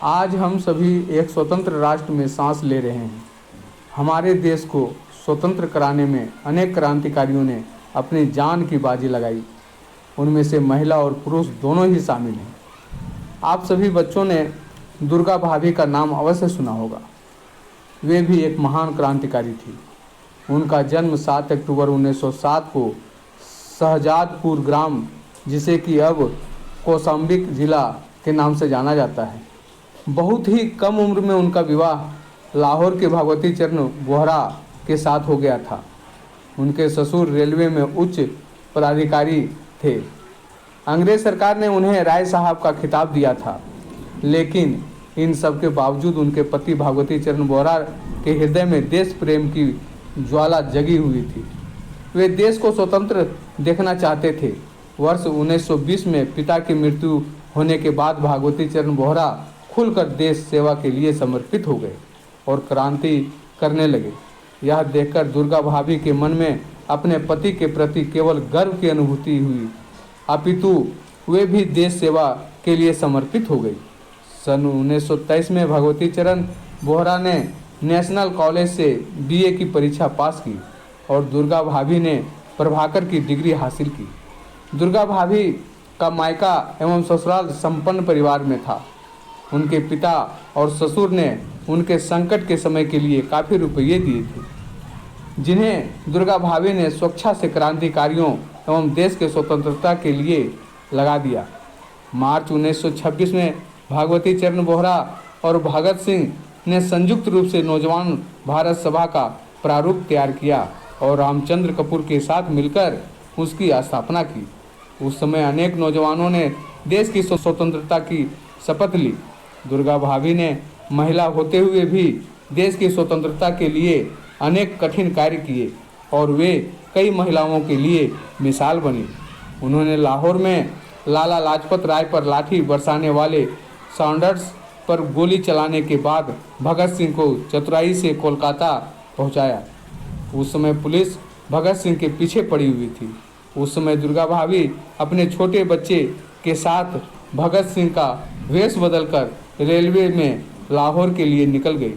आज हम सभी एक स्वतंत्र राष्ट्र में सांस ले रहे हैं। हमारे देश को स्वतंत्र कराने में अनेक क्रांतिकारियों ने अपनी जान की बाजी लगाई। उनमें से महिला और पुरुष दोनों ही शामिल हैं। आप सभी बच्चों ने दुर्गा भाभी का नाम अवश्य सुना होगा। वे भी एक महान क्रांतिकारी थी। उनका जन्म 7 अक्टूबर 1907 को शहजादपुर ग्राम, जिसे कि अब कौशाम्बी जिला के नाम से जाना जाता है। बहुत ही कम उम्र में उनका विवाह लाहौर के भगवती चरण बोहरा के साथ हो गया था। उनके ससुर रेलवे में उच्च पदाधिकारी थे। अंग्रेज सरकार ने उन्हें राय साहब का खिताब दिया था, लेकिन इन सब के बावजूद उनके पति भगवती चरण बोहरा के हृदय में देश प्रेम की ज्वाला जगी हुई थी। वे देश को स्वतंत्र देखना चाहते थे। वर्ष 1920 में पिता की मृत्यु होने के बाद भगवती चरण बोहरा खुलकर देश सेवा के लिए समर्पित हो गए और क्रांति करने लगे। यह देखकर दुर्गा भाभी के मन में अपने पति के प्रति केवल गर्व की अनुभूति हुई, अपितु वे भी देश सेवा के लिए समर्पित हो गई। सन 1923 में भगवती चरण बोहरा ने नेशनल कॉलेज से बीए की परीक्षा पास की और दुर्गा भाभी ने प्रभाकर की डिग्री हासिल की। दुर्गा भाभी का मायका एवं ससुराल संपन्न परिवार में था। उनके पिता और ससुर ने उनके संकट के समय के लिए काफ़ी रुपये दिए थे, जिन्हें दुर्गा भाभी ने स्वेच्छा से क्रांतिकारियों एवं देश के स्वतंत्रता के लिए लगा दिया। मार्च 1926 में भगवती चरण बोहरा और भगत सिंह ने संयुक्त रूप से नौजवान भारत सभा का प्रारूप तैयार किया और रामचंद्र कपूर के साथ मिलकर उसकी स्थापना की। उस समय अनेक नौजवानों ने देश की स्वतंत्रता की शपथ ली। दुर्गा भाभी ने महिला होते हुए भी देश की स्वतंत्रता के लिए अनेक कठिन कार्य किए और वे कई महिलाओं के लिए मिसाल बनी। उन्होंने लाहौर में लाला लाजपत राय पर लाठी बरसाने वाले सॉन्डर्स पर गोली चलाने के बाद भगत सिंह को चतुराई से कोलकाता पहुंचाया। उस समय पुलिस भगत सिंह के पीछे पड़ी हुई थी। उस समय दुर्गा भाभी अपने छोटे बच्चे के साथ भगत सिंह का वेश बदलकर रेलवे में लाहौर के लिए निकल गई।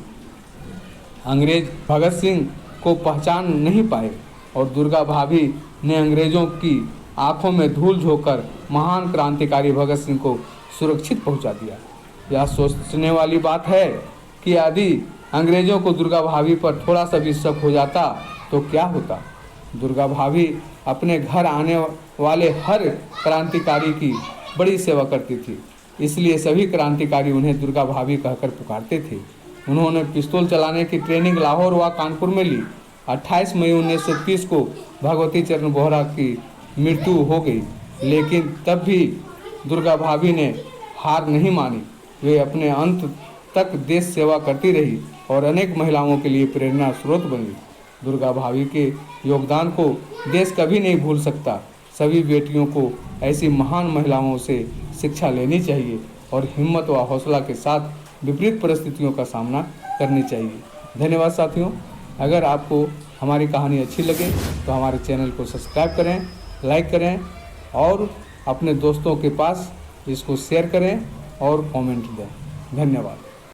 अंग्रेज भगत सिंह को पहचान नहीं पाए और दुर्गा भाभी ने अंग्रेजों की आंखों में धूल झोंककर महान क्रांतिकारी भगत सिंह को सुरक्षित पहुंचा दिया। यह सोचने वाली बात है कि यदि अंग्रेजों को दुर्गा भाभी पर थोड़ा सा भी शक हो जाता तो क्या होता। दुर्गा भाभी अपने घर आने वाले हर क्रांतिकारी की बड़ी सेवा करती थी, इसलिए सभी क्रांतिकारी उन्हें दुर्गा भाभी कहकर पुकारते थे। उन्होंने पिस्तौल चलाने की ट्रेनिंग लाहौर व कानपुर में ली। 28 मई 1930 को भगवती चरण बोहरा की मृत्यु हो गई, लेकिन तब भी दुर्गा भाभी ने हार नहीं मानी। वे अपने अंत तक देश सेवा करती रही और अनेक महिलाओं के लिए प्रेरणा स्रोत बनी। दुर्गा भाभी के योगदान को देश कभी नहीं भूल सकता। सभी बेटियों को ऐसी महान महिलाओं से शिक्षा लेनी चाहिए और हिम्मत व हौसला के साथ विपरीत परिस्थितियों का सामना करनी चाहिए। धन्यवाद साथियों। अगर आपको हमारी कहानी अच्छी लगे तो हमारे चैनल को सब्सक्राइब करें, लाइक करें और अपने दोस्तों के पास इसको शेयर करें और कमेंट दें। धन्यवाद।